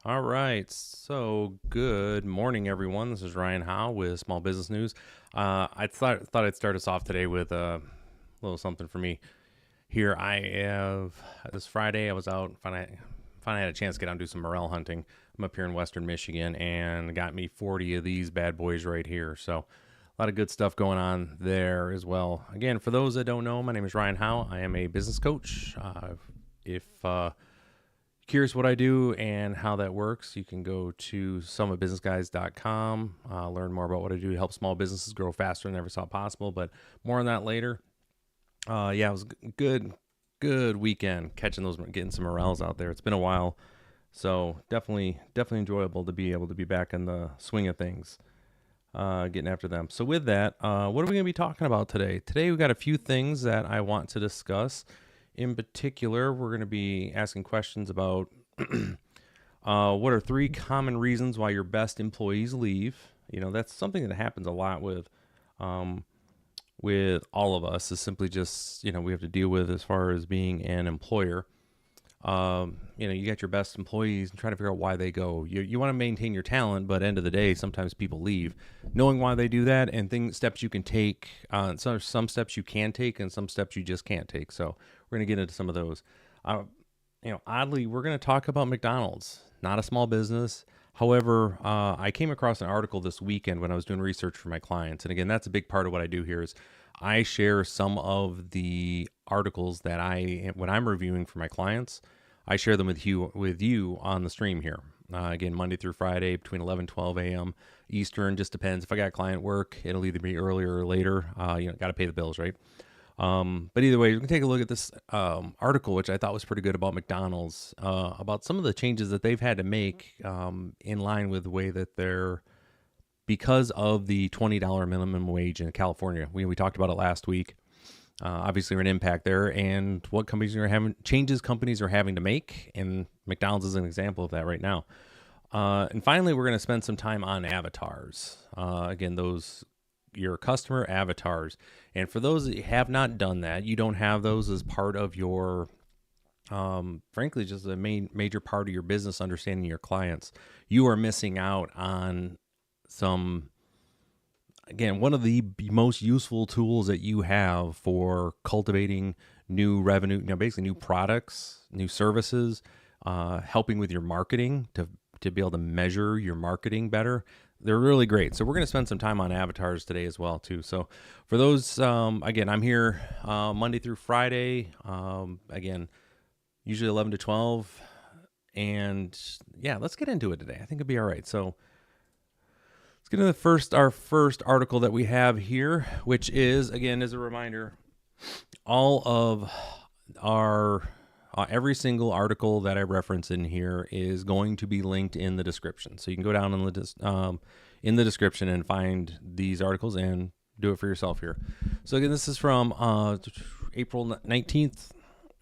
All right. So good morning, everyone. This is Ryan Howe with Small Business News. I thought I'd start us off today with a little something for me. Here I have this Friday. I was out. Finally had a chance to get out and do some morel hunting. I'm up here in Western Michigan and got me 40 of these bad boys right here. So a lot of good stuff going on there as well. Again, for those that don't know, my name is Ryan Howe. I am a business coach. If curious what I do and how that works, you can go to summitbusinessguys.com, learn more about what I do to help small businesses grow faster than ever thought possible. But more on that later. Yeah, it was a good weekend catching those, getting some morels out there. It's been a while, so definitely enjoyable to be able to be back in the swing of things, getting after them. So with that, what are we going to be talking about today? Today we got a few things that I want to discuss. In particular, we're going to be asking questions about what are 3 common reasons why your best employees leave. You know, that's something that happens a lot with all of us. Is simply just, we have to deal with as far as being an employer. You got your best employees and trying to figure out why they go. You want to maintain your talent, but end of the day, sometimes people leave. Knowing why they do that and steps you can take, some steps you can take and some steps you just can't take. So we're going to get into some of those. Oddly, we're going to talk about McDonald's, not a small business. However, I came across an article this weekend when I was doing research for my clients. And again, that's a big part of what I do here is I share some of the articles that when I'm reviewing for my clients, I share them with you on the stream here. Again, Monday through Friday between 11 and 12 a.m. Eastern. Just depends. If I got client work, it'll either be earlier or later. Got to pay the bills, right? But either way, we can take a look at this article, which I thought was pretty good about McDonald's, about some of the changes that they've had to make in line with the way that because of the $20 minimum wage in California. We talked about it last week. Obviously, an impact there, and what changes companies are having to make, and McDonald's is an example of that right now. And finally, we're going to spend some time on avatars. Again, your customer avatars. And for those that have not done that, you don't have those as part of your, frankly, just a major part of your business, understanding your clients. You are missing out on one of the most useful tools that you have for cultivating new revenue, basically new products, new services, helping with your marketing to be able to measure your marketing better. They're really great. So we're going to spend some time on avatars today as well, too. So for those, again, I'm here Monday through Friday, again, usually 11 to 12. And yeah, let's get into it today. I think it'll be all right. So let's get into our first article that we have here, which is, again, as a reminder, all of our every single article that I reference in here is going to be linked in the description. So you can go down in the description and find these articles and do it for yourself here. So again, this is from April 19th.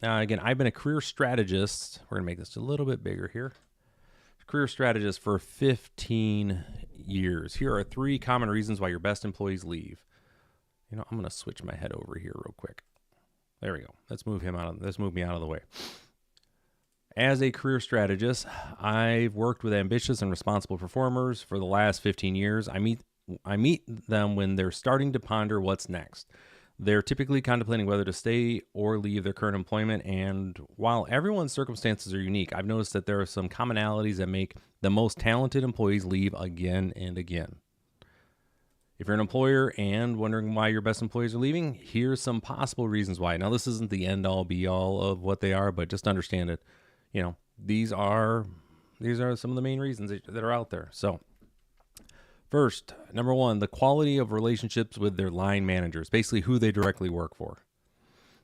Again, I've been a career strategist. We're going to make this a little bit bigger here. Career strategist for 15 years. Here are 3 common reasons why your best employees leave. I'm going to switch my head over here real quick. There we go. Let's move me out of the way. As a career strategist, I've worked with ambitious and responsible performers for the last 15 years. I meet them when they're starting to ponder what's next. They're typically contemplating whether to stay or leave their current employment. And while everyone's circumstances are unique, I've noticed that there are some commonalities that make the most talented employees leave again and again. If you're an employer and wondering why your best employees are leaving, here's some possible reasons why. Now, this isn't the end all be all of what they are, but just understand it. These are some of the main reasons that are out there. So first, number 1, the quality of relationships with their line managers, basically who they directly work for.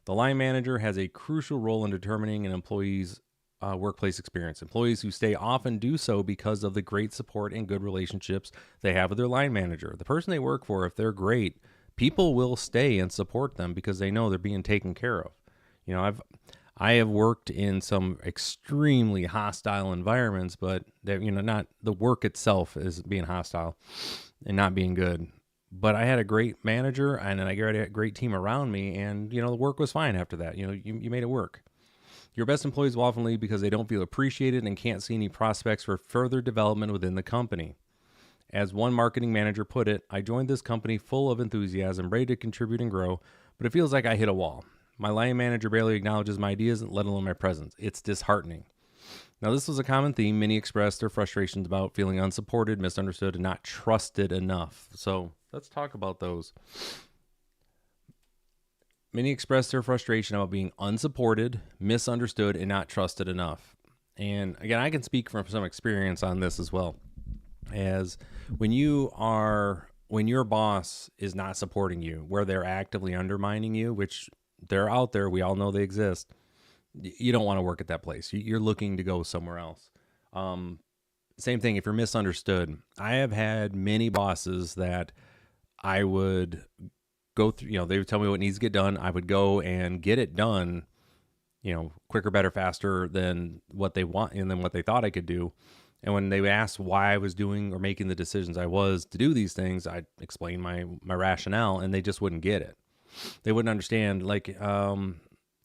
The line manager has a crucial role in determining an employee's workplace experience. Employees who stay often do so because of the great support and good relationships they have with their line manager. The person they work for, if they're great, people will stay and support them because they know they're being taken care of. I have worked in some extremely hostile environments, but not the work itself is being hostile and not being good. But I had a great manager and I got a great team around me, and the work was fine after that. You made it work. Your best employees will often leave because they don't feel appreciated and can't see any prospects for further development within the company. As one marketing manager put it, I joined this company full of enthusiasm, ready to contribute and grow, but it feels like I hit a wall. My line manager barely acknowledges my ideas, let alone my presence. It's disheartening. Now, this was a common theme. Many expressed their frustrations about feeling unsupported, misunderstood, and not trusted enough. So let's talk about those. Many expressed their frustration about being unsupported, misunderstood, and not trusted enough. And again, I can speak from some experience on this as well. As when your boss is not supporting you, where they're actively undermining you, which they're out there, we all know they exist, you don't want to work at that place. You're looking to go somewhere else. Same thing if you're misunderstood. I have had many bosses that I would go through, they would tell me what needs to get done. I would go and get it done, quicker, better, faster than what they want and than what they thought I could do. And when they asked why I was doing or making the decisions I was to do these things, I'd explain my rationale, and they just wouldn't get it. They wouldn't understand. Like, I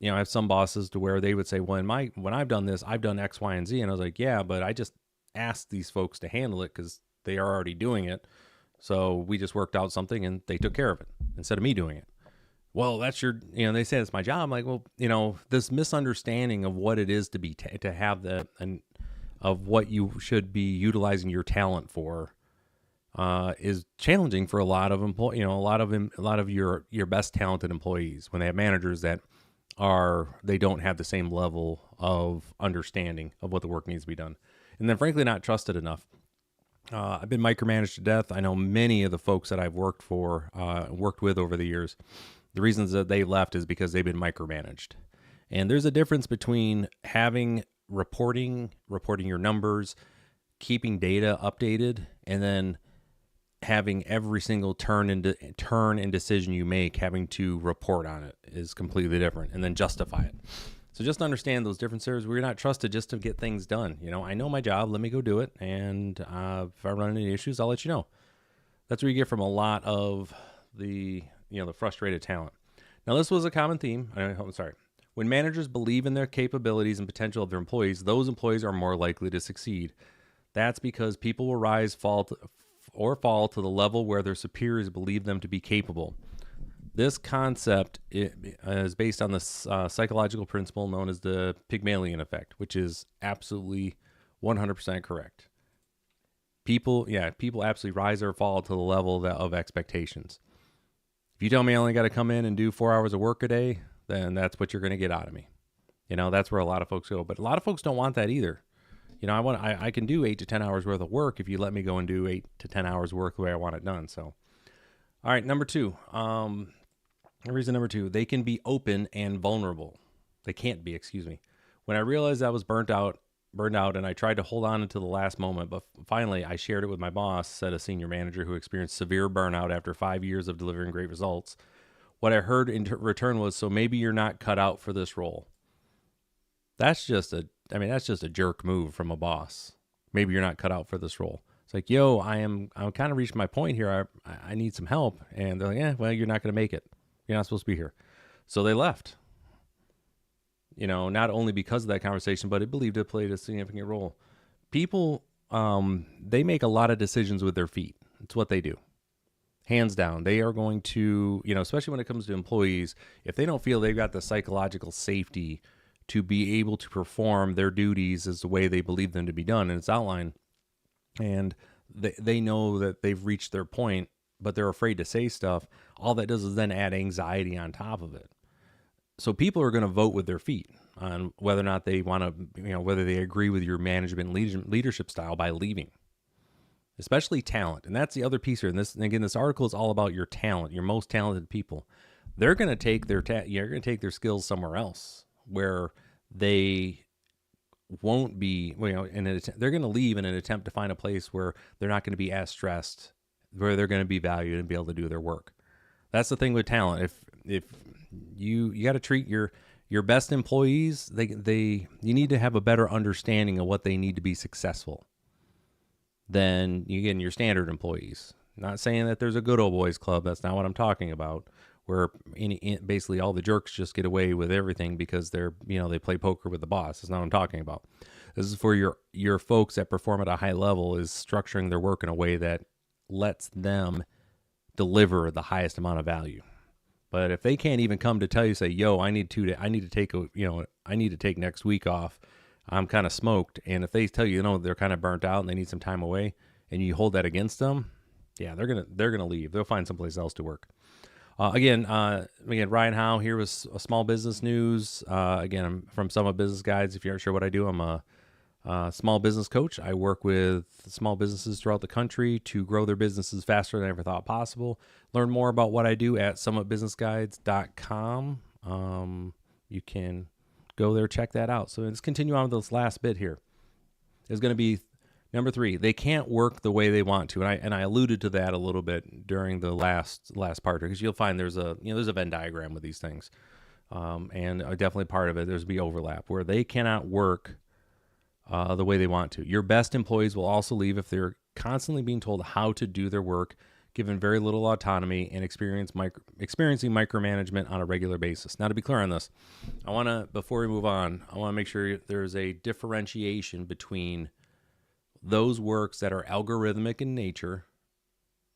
have some bosses to where they would say, well, when I've done this, I've done X, Y, and Z. And I was like, yeah, but I just asked these folks to handle it because they are already doing it. So we just worked out something and they took care of it instead of me doing it. Well, that's they say it's my job. I'm like, well, this misunderstanding of what it is to be, to have of what you should be utilizing your talent for, is challenging for a lot of a lot of your best talented employees when they have managers that they don't have the same level of understanding of what the work needs to be done, and then frankly not trusted enough. I've been micromanaged to death. I know many of the folks that I've worked with over the years. The reasons that they left is because they've been micromanaged, and there's a difference between having reporting your numbers, keeping data updated, and then having every single turn and decision you make having to report on it is completely different, and then justify it. So just understand those differences. We're not trusted just to get things done. I know my job. Let me go do it. And if I run into any issues, I'll let you know. That's where you get from a lot of the frustrated talent. Now, this was a common theme. When managers believe in their capabilities and potential of their employees, those employees are more likely to succeed. That's because people will fall to the level where their superiors believe them to be capable. This concept is based on the psychological principle known as the Pygmalion effect, which is absolutely 100% correct. People absolutely rise or fall to the level of expectations. If you tell me I only got to come in and do 4 hours of work a day, then that's what you're going to get out of me. That's where a lot of folks go. But a lot of folks don't want that either. I can do 8 to 10 hours worth of work if you let me go and do 8 to 10 hours work the way I want it done. So, all right, number 2. Reason number 2, they can be open and vulnerable. They can't be, excuse me. When I realized I was burnt out, and I tried to hold on until the last moment, but finally I shared it with my boss, said a senior manager who experienced severe burnout after 5 years of delivering great results. What I heard in return was, so maybe you're not cut out for this role. That's just a jerk move from a boss. Maybe you're not cut out for this role. It's like, I'm kind of reached my point here. I need some help. And they're like, well, you're not going to make it. You're not supposed to be here. So they left. Not only because of that conversation, but it believed it played a significant role. People, they make a lot of decisions with their feet. It's what they do. Hands down. They are going to, especially when it comes to employees, if they don't feel they've got the psychological safety to be able to perform their duties as the way they believe them to be done, and it's outlined, and they know that they've reached their point, but they're afraid to say stuff, all that does is then add anxiety on top of it. So people are going to vote with their feet on whether or not they want to, whether they agree with your management leadership style by leaving, especially talent. And that's the other piece here. And this article is all about your talent, your most talented people. They're going to take you're going to take their skills somewhere else where they won't be, they're going to leave in an attempt to find a place where they're not going to be as stressed, where they're going to be valued and be able to do their work. That's the thing with talent. If you got to treat your best employees, you need to have a better understanding of what they need to be successful than your standard employees. Not saying that there's a good old boys club. That's not what I'm talking about. where basically all the jerks just get away with everything because they play poker with the boss. That's not what I'm talking about. This is for your folks that perform at a high level, is structuring their work in a way that lets them deliver the highest amount of value. But if they can't even come to tell you, say, yo, I need to take next week off, I'm kind of smoked. And if they tell you, they're kind of burnt out and they need some time away, and you hold that against them, yeah, they're gonna leave. They'll find someplace else to work. Again, Ryan Howe here with a small business news. Again, I'm from Summit Business Guides. If you aren't sure what I do, I'm a small business coach. I work with small businesses throughout the country to grow their businesses faster than I ever thought possible. Learn more about what I do at summitbusinessguides.com. You can go there, check that out. So let's continue on with this last bit here. There's going to be number 3. They can't work the way they want to, and I alluded to that a little bit during the last part, because you'll find there's a Venn diagram with these things, and definitely part of it there's be overlap where they cannot work the way they want to. Your best employees will also leave if they're constantly being told how to do their work, given very little autonomy, and experiencing micromanagement on a regular basis. Now, to be clear on this, before we move on, I want to make sure there's a differentiation between those works that are algorithmic in nature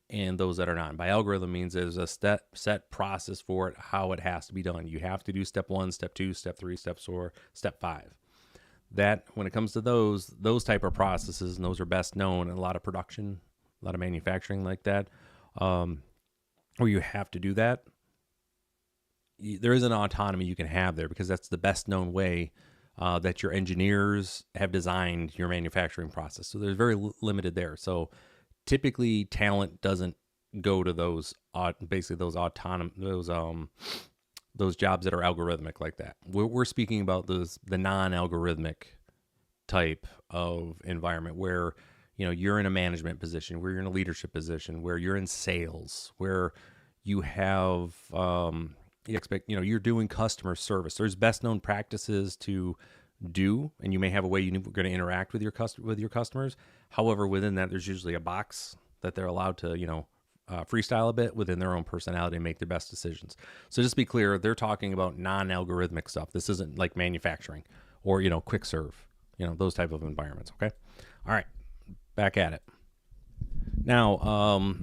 and those that are not. And by algorithm means there's a set process for it, how it has to be done. You have to do step 1, step 2, step 3, step 4, step 5. That when it comes to those type of processes, and those are best known in a lot of production, a lot of manufacturing like that, where you have to do that, there is an autonomy you can have there, because that's the best known way that your engineers have designed your manufacturing process. So there's very limited there. So typically talent doesn't go to those those jobs that are algorithmic like that. We're speaking about the non-algorithmic type of environment where you're in a management position, where you're in a leadership position, where you're in sales, where you have you're doing customer service. There's best known practices to do, and you may have a way you're going to interact with your customers. However, within that, there's usually a box that they're allowed to freestyle a bit within their own personality and make their best decisions. So just to be clear, they're talking about non-algorithmic stuff. This isn't like manufacturing or quick serve, those type of environments. Okay, all right, back at it now.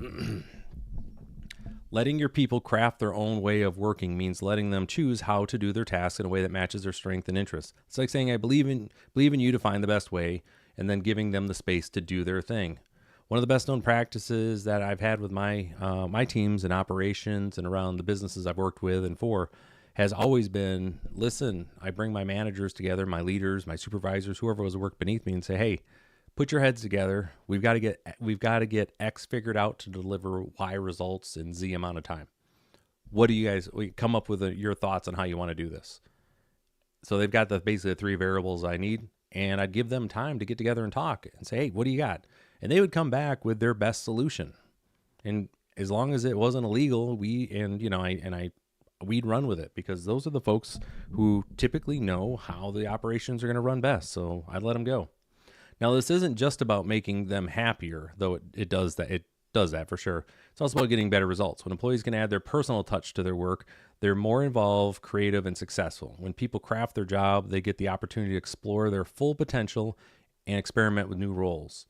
Letting your people craft their own way of working means letting them choose how to do their tasks in a way that matches their strength and interests. It's like saying, I believe in you to find the best way, and then giving them the space to do their thing. One of the best known practices that I've had with my teams and operations and around the businesses I've worked with and for has always been, listen, I bring my managers together, my leaders, my supervisors, whoever was to work beneath me, and say, hey, put your heads together. We've got to get X figured out to deliver Y results in Z amount of time. What do you guys come up with your thoughts on how you want to do this? So they've got basically the 3 variables I need, and I'd give them time to get together and talk and say, hey, what do you got? And they would come back with their best solution. And as long as it wasn't illegal, we'd run with it, because those are the folks who typically know how the operations are going to run best. So I'd let them go. Now, this isn't just about making them happier, though it does that. It does that for sure. It's also about getting better results. When employees can add their personal touch to their work, they're more involved, creative, and successful. When people craft their job, they get the opportunity to explore their full potential and experiment with new roles.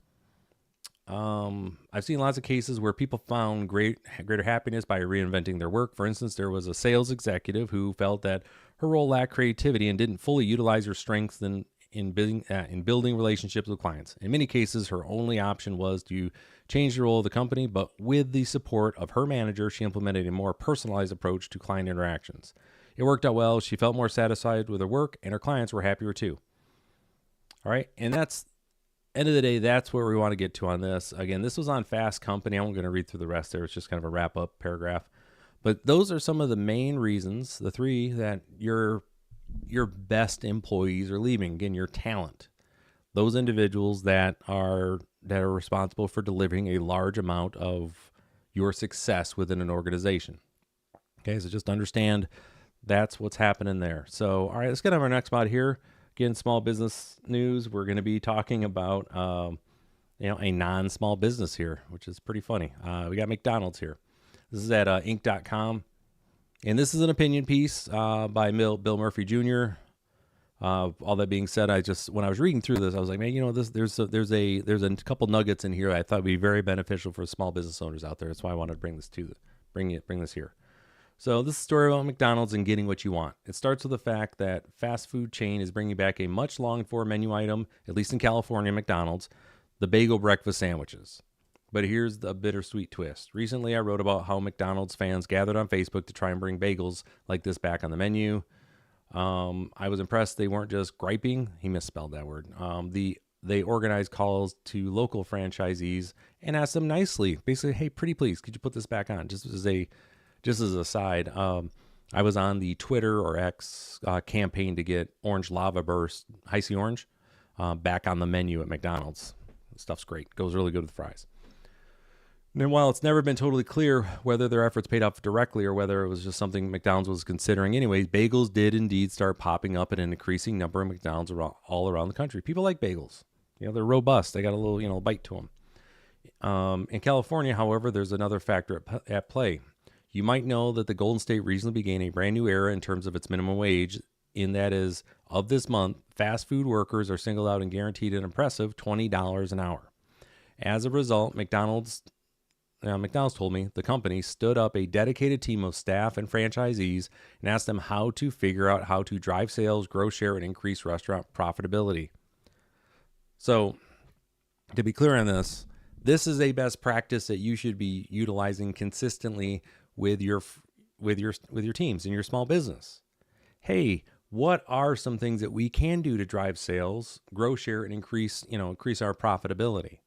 I've seen lots of cases where people found greater happiness by reinventing their work. For instance, there was a sales executive who felt that her role lacked creativity and didn't fully utilize her strengths in building relationships with clients. In many cases, her only option was to change the role of the company, but with the support of her manager, she implemented a more personalized approach to client interactions. It worked out well. She felt more satisfied with her work, and her clients were happier too. All right, and that's end of the day, that's where we want to get to on this. Again, this was on Fast Company. I'm going to read through the rest there. It's just kind of a wrap-up paragraph. But those are some of the main reasons, the 3, that your best employees are leaving. Again, your talent. Those individuals that are responsible for delivering a large amount of your success within an organization. Okay, so just understand that's what's happening there. So, all right, let's get on our next spot here. Again, small business news. We're going to be talking about, a non-small business here, which is pretty funny. We got McDonald's here. This is at Inc.com. And this is an opinion piece by Bill Murphy Jr. All that being said, when I was reading through this, I was like, man, there's a couple nuggets in here I thought would be very beneficial for small business owners out there. That's why I wanted to bring this here. So this is a story about McDonald's and getting what you want. It starts with the fact that fast food chain is bringing back a much longed for menu item, at least in California, McDonald's, the bagel breakfast sandwiches. But here's the bittersweet twist. Recently, I wrote about how McDonald's fans gathered on Facebook to try and bring bagels like this back on the menu. I was impressed they weren't just griping. He misspelled that word. They organized calls to local franchisees and asked them nicely, basically, hey, pretty please, could you put this back on? Just as a side, I was on the Twitter or X campaign to get Orange Lava Burst, Icy Orange, back on the menu at McDonald's. Stuff's great. Goes really good with fries. And while it's never been totally clear whether their efforts paid off directly or whether it was just something McDonald's was considering anyways, bagels did indeed start popping up at an increasing number of McDonald's all around the country. People like bagels. They're robust. They got a little, bite to them. In California, however, there's another factor at play. You might know that the Golden State recently began a brand new era in terms of its minimum wage. In that is, of this month, fast food workers are singled out and guaranteed an impressive $20 an hour. As a result, McDonald's told me the company stood up a dedicated team of staff and franchisees and asked them how to figure out how to drive sales, grow share, and increase restaurant profitability. So, to be clear on this is a best practice that you should be utilizing consistently with your teams in your small business. Hey, what are some things that we can do to drive sales, grow share, and increase our profitability?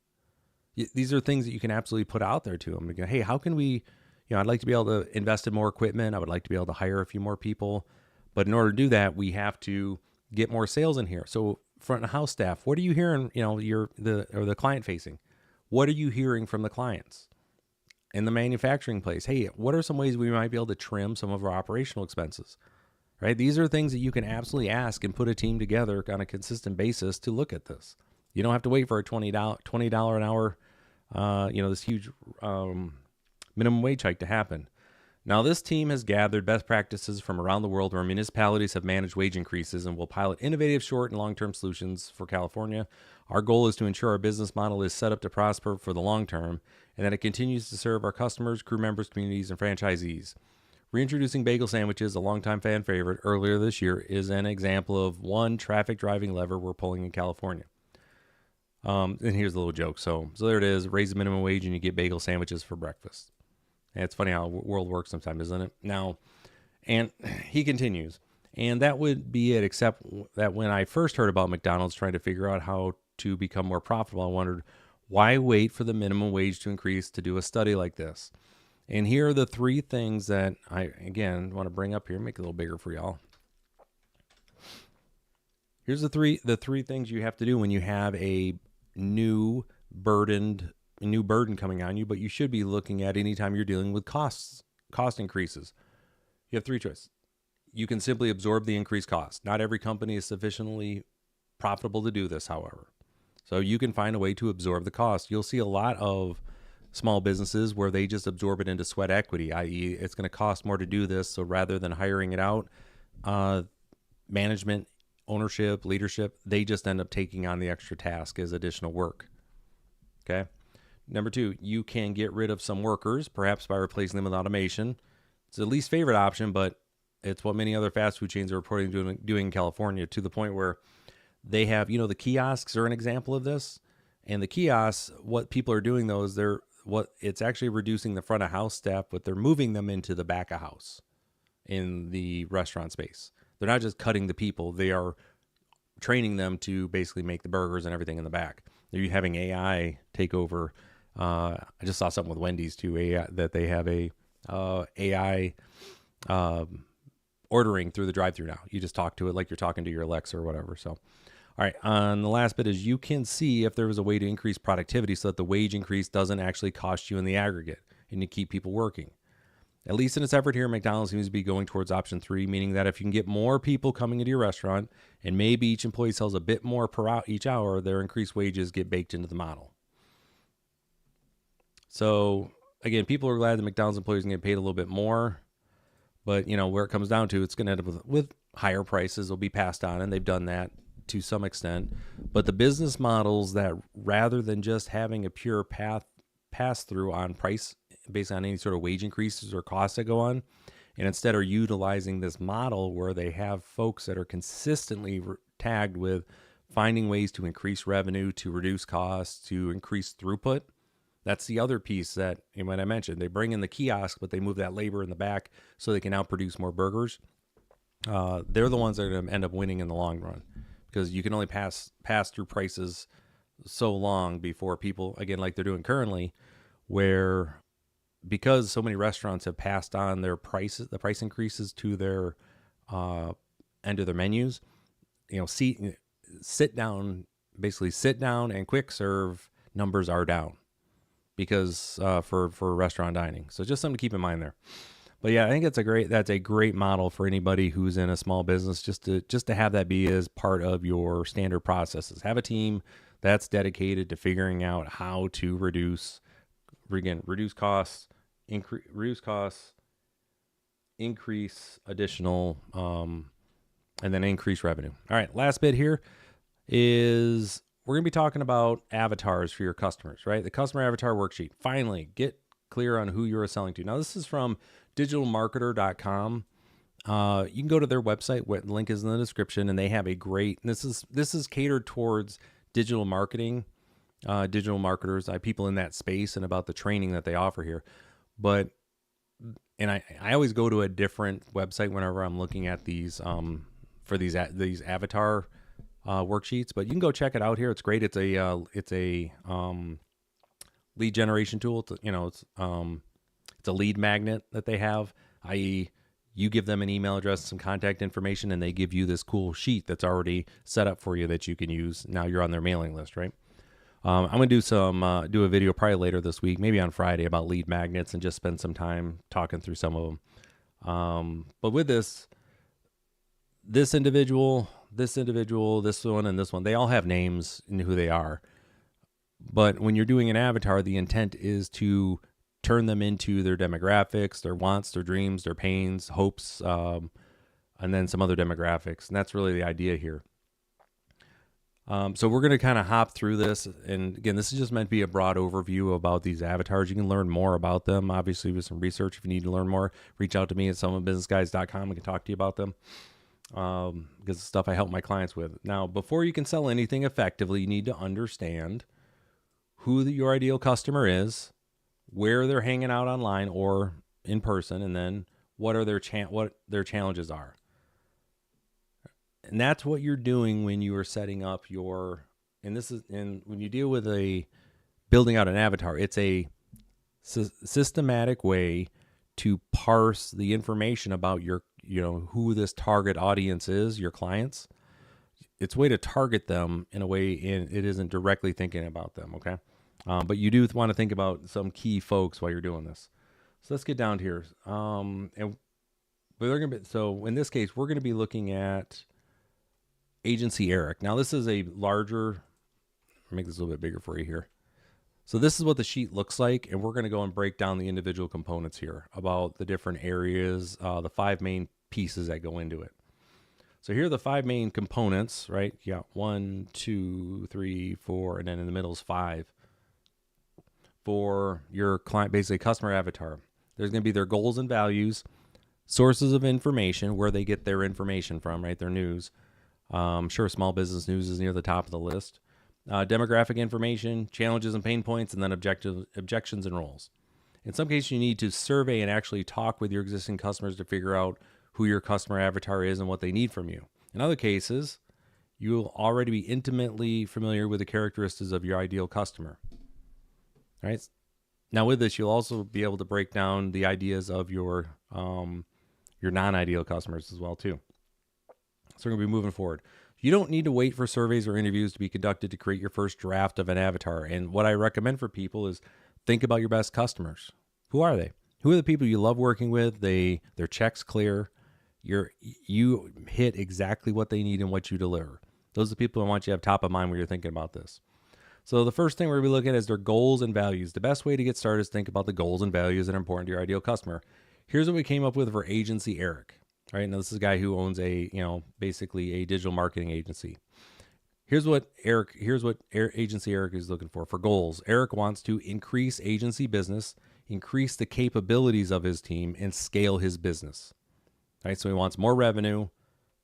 These are things that you can absolutely put out there to them. Hey, how can we, I'd like to be able to invest in more equipment. I would like to be able to hire a few more people. But in order to do that, we have to get more sales in here. So front of house staff, what are you hearing, the client facing? What are you hearing from the clients? In the manufacturing place, hey, what are some ways we might be able to trim some of our operational expenses? Right? These are things that you can absolutely ask and put a team together on a consistent basis to look at this. You don't have to wait for a $20 an hour, this huge minimum wage hike to happen. Now, this team has gathered best practices from around the world where municipalities have managed wage increases and will pilot innovative short and long-term solutions for California. Our goal is to ensure our business model is set up to prosper for the long term and that it continues to serve our customers, crew members, communities, and franchisees. Reintroducing bagel sandwiches, a longtime fan favorite, earlier this year is an example of one traffic driving lever we're pulling in California. And here's a little joke. So there it is. Raise the minimum wage and you get bagel sandwiches for breakfast. And it's funny how the world works sometimes, isn't it? Now, and he continues, and that would be it, except that when I first heard about McDonald's trying to figure out how to become more profitable, I wondered, why wait for the minimum wage to increase to do a study like this? And here are the three things that I, again, want to bring up here, make it a little bigger for y'all. Here's the three things you have to do when you have a new burden coming on you, but you should be looking at anytime you're dealing with cost increases. You have three choices. You can simply absorb the increased cost. Not every company is sufficiently profitable to do this, however. So you can find a way to absorb the cost. You'll see a lot of small businesses where they just absorb it into sweat equity, i.e. it's going to cost more to do this. So rather than hiring it out, management, ownership, leadership, they just end up taking on the extra task as additional work. Okay. Number two, you can get rid of some workers, perhaps by replacing them with automation. It's the least favorite option, but it's what many other fast food chains are reporting doing in California, to the point where they have, the kiosks are an example of this. And the kiosks, what people are doing though is it's actually reducing the front of house staff, but they're moving them into the back of house in the restaurant space. They're not just cutting the people, they are training them to basically make the burgers and everything in the back. They're having AI take over. I just saw something with Wendy's too, that they have a AI ordering through the drive-thru now. You just talk to it like you're talking to your Alexa or whatever. So, all right. And the last bit is you can see if there was a way to increase productivity so that the wage increase doesn't actually cost you in the aggregate and to keep people working. At least in its effort here, McDonald's seems to be going towards option 3, meaning that if you can get more people coming into your restaurant and maybe each employee sells a bit more each hour, their increased wages get baked into the model. So again, people are glad that McDonald's employees can get paid a little bit more, But where it comes down to, it's going to end up with higher prices will be passed on, and they've done that to some extent. But the business models that, rather than just having a pure pass through on price based on any sort of wage increases or costs that go on, and instead are utilizing this model where they have folks that are consistently tagged with finding ways to increase revenue, to reduce costs, to increase throughput. That's the other piece that, when I mentioned, they bring in the kiosk, but they move that labor in the back so they can now produce more burgers. They're the ones that are going to end up winning in the long run, because you can only pass through prices so long before people, again, like they're doing currently, where because so many restaurants have passed on the price increases to their end of their menus, sit down and quick serve numbers are down because for restaurant dining. So just something to keep in mind there. But yeah, I think that's a great model for anybody who's in a small business, just to have that be as part of your standard processes. Have a team that's dedicated to figuring out how to reduce costs, increase additional, and then increase revenue. All right, last bit here is we're going to be talking about avatars for your customers, right? The customer avatar worksheet. Finally, get clear on who you're selling to. Now, this is from digitalmarketer.com. You can go to their website. The link is in the description, and they have a great. This is catered towards digital marketing, digital marketers, people in that space, and about the training that they offer here. But I always go to a different website whenever I'm looking at these for these avatar worksheets. But you can go check it out here. It's great. It's a lead generation tool. It's a lead magnet that they have, i.e., you give them an email address, some contact information, and they give you this cool sheet that's already set up for you that you can use. Now you're on their mailing list, right? I'm going to do a video probably later this week, maybe on Friday, about lead magnets, and just spend some time talking through some of them. But with this individual, this one, and this one, they all have names and who they are. But when you're doing an avatar, the intent is to turn them into their demographics, their wants, their dreams, their pains, hopes, and then some other demographics. And that's really the idea here. So we're going to kind of hop through this. And again, this is just meant to be a broad overview about these avatars. You can learn more about them, obviously, with some research. If you need to learn more, reach out to me at someonebusinessguys.com. I can talk to you about them. Because it's stuff I help my clients with. Now, before you can sell anything effectively, you need to understand who your ideal customer is, where they're hanging out online or in person, and then what their challenges are. And that's what you're doing when you are setting up when you deal with building out an avatar, it's a systematic way to parse the information about who this target audience is, your clients. It's a way to target them in a way, and it isn't directly thinking about them, okay? But you do want to think about some key folks while you're doing this. So let's get down to here. So in this case, we're going to be looking at Agency Eric. Now, this is a larger, I'll make this a little bit bigger for you here. So this is what the sheet looks like, and we're going to go and break down the individual components here about the different areas, the 5 main pieces that go into it. So here are the 5 main components, right? Yeah, 1, 2, 3, 4, and then in the middle is 5 for your client, basically customer avatar. There's going to be their goals and values, sources of information, where they get their information from, right? Their news. I'm sure small business news is near the top of the list. Demographic information, challenges and pain points, and then objections and roles. In some cases, you need to survey and actually talk with your existing customers to figure out who your customer avatar is and what they need from you. In other cases, you'll already be intimately familiar with the characteristics of your ideal customer. All right. Now, with this, you'll also be able to break down the ideas of your non-ideal customers as well, too. So we're going to be moving forward. You don't need to wait for surveys or interviews to be conducted to create your first draft of an avatar. And what I recommend for people is think about your best customers. Who are they? Who are the people you love working with? Their check's clear. You hit exactly what they need and what you deliver. Those are the people I want you to have top of mind when you're thinking about this. So the first thing we're going to be looking at is their goals and values. The best way to get started is think about the goals and values that are important to your ideal customer. Here's what we came up with for Agency Eric. All right, now this is a guy who owns basically a digital marketing agency. Here's what Agency Eric is looking for goals. Eric wants to increase agency business, increase the capabilities of his team, and scale his business. All right, so he wants more revenue,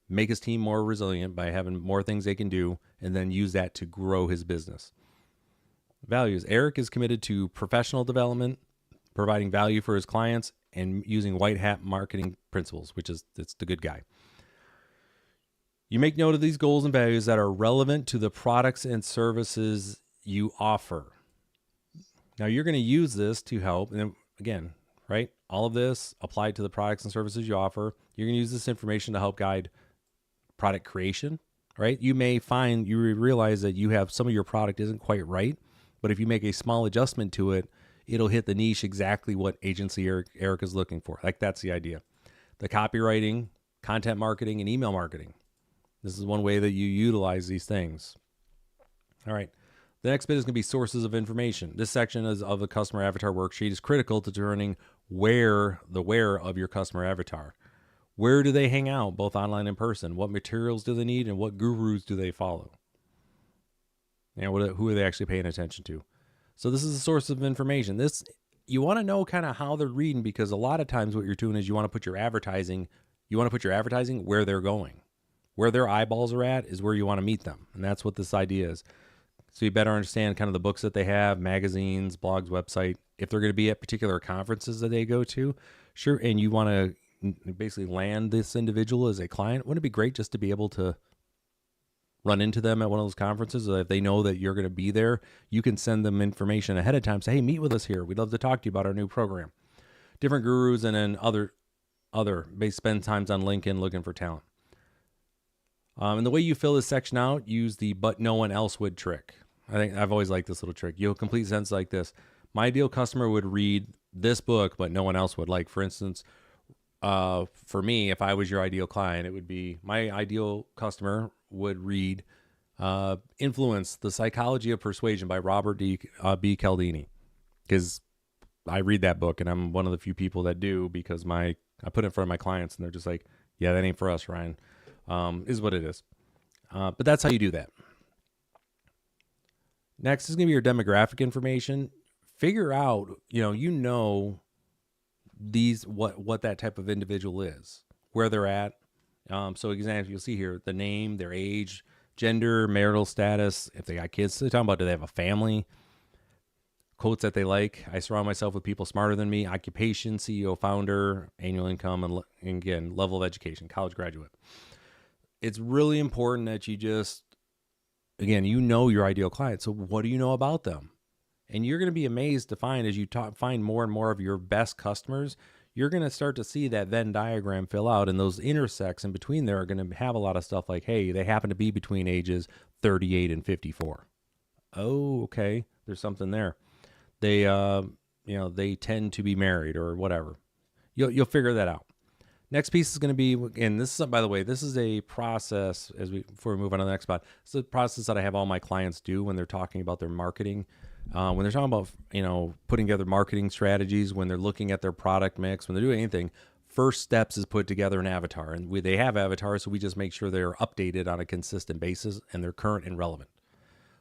make his team more resilient by having more things they can do, and then use that to grow his business. Values. Eric is committed to professional development, providing value for his clients, and using white hat marketing principles, it's the good guy. You make note of these goals and values that are relevant to the products and services you offer. Now you're going to use this to help, and again, right? All of this applied to the products and services you offer. You're going to use this information to help guide product creation, right? You may find, you realize that you have some of your product isn't quite right, but if you make a small adjustment to it, it'll hit the niche exactly what Agency Eric is looking for. Like, that's the idea. The copywriting, content marketing, and email marketing. This is one way that you utilize these things. All right. The next bit is going to be sources of information. This section of the customer avatar worksheet is critical to determining where of your customer avatar. Where do they hang out, both online and in person? What materials do they need, and what gurus do they follow? And who are they actually paying attention to? So this is a source of information. You want to know kind of how they're reading, because a lot of times what you're doing is you want to put your advertising where they're going. Where their eyeballs are at is where you want to meet them. And that's what this idea is. So you better understand kind of the books that they have, magazines, blogs, website. If they're going to be at particular conferences that they go to, sure, and you want to basically land this individual as a client, wouldn't it be great just to be able to run into them at one of those conferences? If they know that you're going to be there, you can send them information ahead of time. Say, hey, meet with us here. We'd love to talk to you about our new program. Different gurus, and then other they spend times on LinkedIn looking for talent. And the way you fill this section out, use the "but no one else would" trick. I think I've always liked this little trick. You'll complete sentence like this: my ideal customer would read this book, but no one else would. Like, for instance, for me, if I was your ideal client, it would be my ideal customer would read Influence, The Psychology of Persuasion by Robert B. Cialdini. Because I read that book, and I'm one of the few people that do, because I put it in front of my clients, and they're just like, yeah, that ain't for us, Ryan. Is what it is. But that's how you do that. Next is going to be your demographic information. Figure out, these, what that type of individual is, where they're at. So example, you'll see here, the name, their age, gender, marital status, if they got kids. So they're talking about, do they have a family? Quotes that they like: I surround myself with people smarter than me. Occupation: CEO, founder. Annual income, and again, level of education, college graduate. It's really important that you just, again, your ideal client. So what do you know about them? And you're going to be amazed to find, as you find more and more of your best customers, you're going to start to see that Venn diagram fill out, and those intersects in between there are going to have a lot of stuff like, hey, they happen to be between ages 38 and 54. Oh, okay. There's something there. They, they tend to be married or whatever. You'll figure that out. Next piece is going to be, and this is, by the way, this is a process before we move on to the next spot. It's a process that I have all my clients do when they're talking about their marketing. When they're talking about, putting together marketing strategies, when they're looking at their product mix, when they're doing anything, first steps is put together an avatar. And they have avatars, so we just make sure they're updated on a consistent basis and they're current and relevant.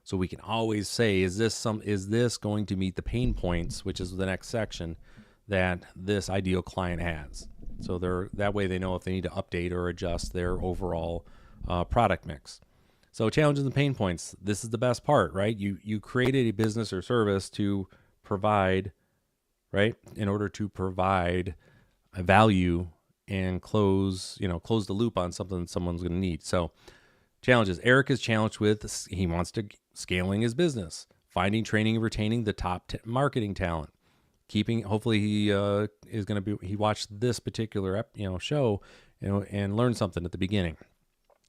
So we can always say, is this going to meet the pain points, which is the next section, that this ideal client has? So that way they know if they need to update or adjust their overall product mix. So challenges and pain points. This is the best part, right? You created a business or service to provide, right? In order to provide a value and close the loop on something that someone's going to need. So challenges. Eric is challenged with, he wants to scaling his business, finding, training, and retaining the top marketing talent. Hopefully he watched this particular show and learned something at the beginning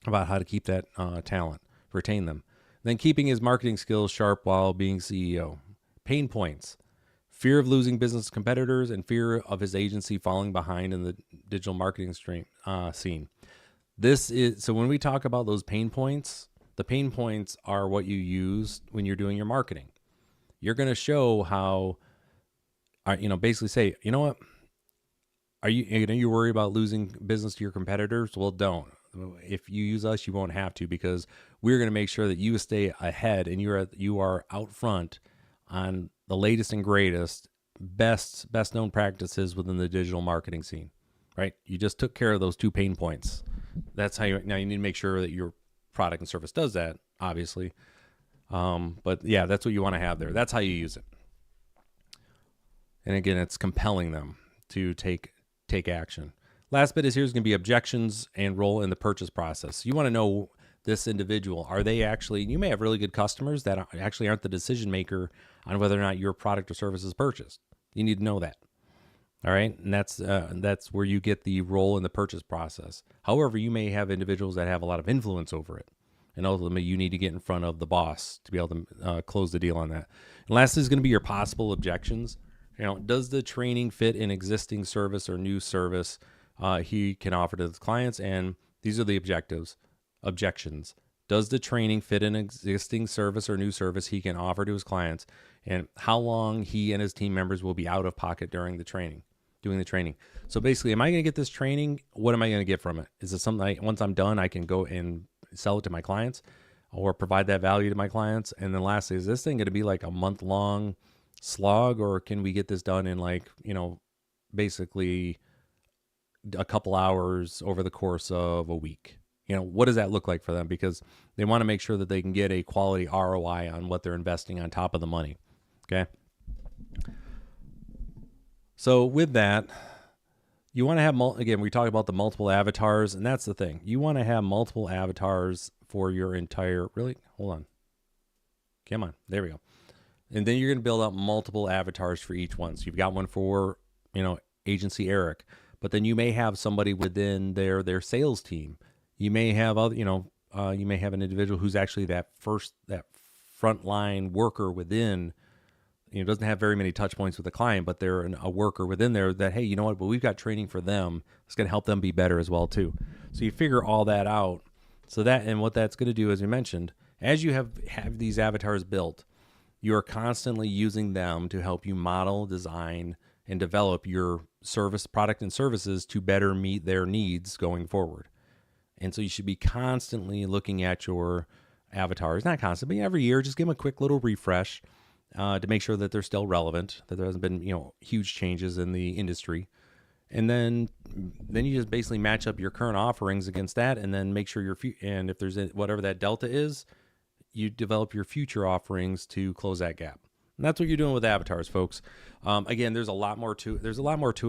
about how to keep that talent, retain them. Then keeping his marketing skills sharp while being CEO. Pain points: fear of losing business competitors and fear of his agency falling behind in the digital marketing scene. So when we talk about those pain points, the pain points are what you use when you're doing your marketing. You're going to show how, basically say, you know what? you worry about losing business to your competitors? Well, don't. If you use us, you won't have to, because we're going to make sure that you stay ahead and you are out front on the latest and greatest, best known practices within the digital marketing scene. Right? You just took care of those 2 pain points. That's how now you need to make sure that your product and service does that, obviously. But yeah, that's what you want to have there. That's how you use it. And again, it's compelling them to take action. Last bit is here's going to be objections and role in the purchase process. You want to know this individual. Are they actually, you may have really good customers that actually aren't the decision maker on whether or not your product or service is purchased. You need to know that. All right. And that's where you get the role in the purchase process. However, you may have individuals that have a lot of influence over it. And ultimately, you need to get in front of the boss to be able to close the deal on that. And lastly is going to be your possible objections. Does the training fit an existing service or new service he can offer to his clients? And these are the objections. Does the training fit an existing service or new service he can offer to his clients? And how long he and his team members will be out of pocket during the training, doing the training. So basically, am I going to get this training? What am I going to get from it? Is it something once I'm done, I can go and sell it to my clients or provide that value to my clients? And then lastly, is this thing going to be like a month-long slog, or can we get this done in basically a couple hours over the course of a week? What does that look like for them? Because they want to make sure that they can get a quality ROI on what they're investing on top of the money. Okay. So with that, you want to have, again, we talked about the multiple avatars, and that's the thing. You want to have multiple avatars for your entire, hold on. Come on. There we go. And then you're going to build out multiple avatars for each one. So you've got one for, agency Eric, but then you may have somebody within their sales team. You may have other, you may have an individual who's actually that frontline worker within, doesn't have very many touch points with the client, but they're a worker within there that, hey, you know what, but we've got training for them. It's going to help them be better as well too. So you figure all that out. So that, and what that's going to do, as we mentioned, as you have these avatars built, you are constantly using them to help you model, design, and develop your service, product, and services to better meet their needs going forward. And so you should be constantly looking at your avatars, not constantly, but every year, just give them a quick little refresh to make sure that they're still relevant, that there hasn't been, huge changes in the industry. And then you just basically match up your current offerings against that, and then make sure and if there's whatever that delta is, you develop your future offerings to close that gap. And that's what you're doing with avatars, folks. Again, there's a lot more to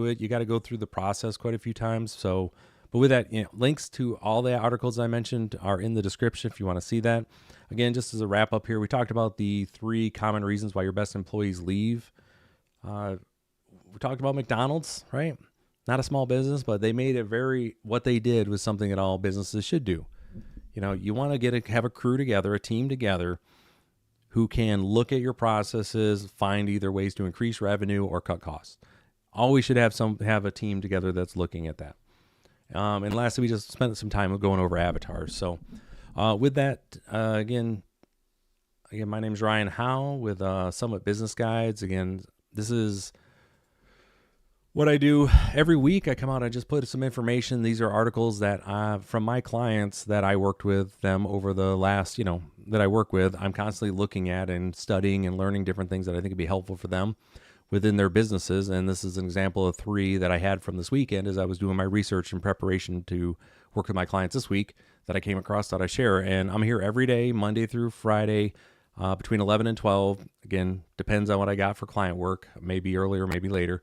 it. You got to go through the process quite a few times. So, but with that, links to all the articles I mentioned are in the description if you want to see that. Again, just as a wrap up here, we talked about the 3 common reasons why your best employees leave. We talked about McDonald's, right? Not a small business, but they made it what they did was something that all businesses should do. You want to have a crew together, a team together, who can look at your processes, find either ways to increase revenue or cut costs. Always should have a team together that's looking at that. And lastly, we just spent some time going over avatars. So with that, again, my name is Ryan Howe with Summit Business Guides. Again, this is what I do every week. I come out, I just put some information. These are articles that from my clients that I worked with them over the last, that I work with. I'm constantly looking at and studying and learning different things that I think would be helpful for them within their businesses. And this is an example of 3 that I had from this weekend as I was doing my research and preparation to work with my clients this week that I came across that I share. And I'm here every day, Monday through Friday, between 11 and 12. Again, depends on what I got for client work, maybe earlier, maybe later.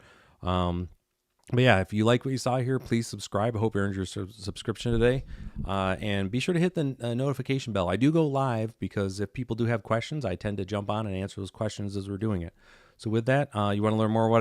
But yeah, if you like what you saw here, please subscribe. I hope you earned your subscription today. And be sure to hit the notification bell. I do go live because if people do have questions, I tend to jump on and answer those questions as we're doing it. So with that, you want to learn more what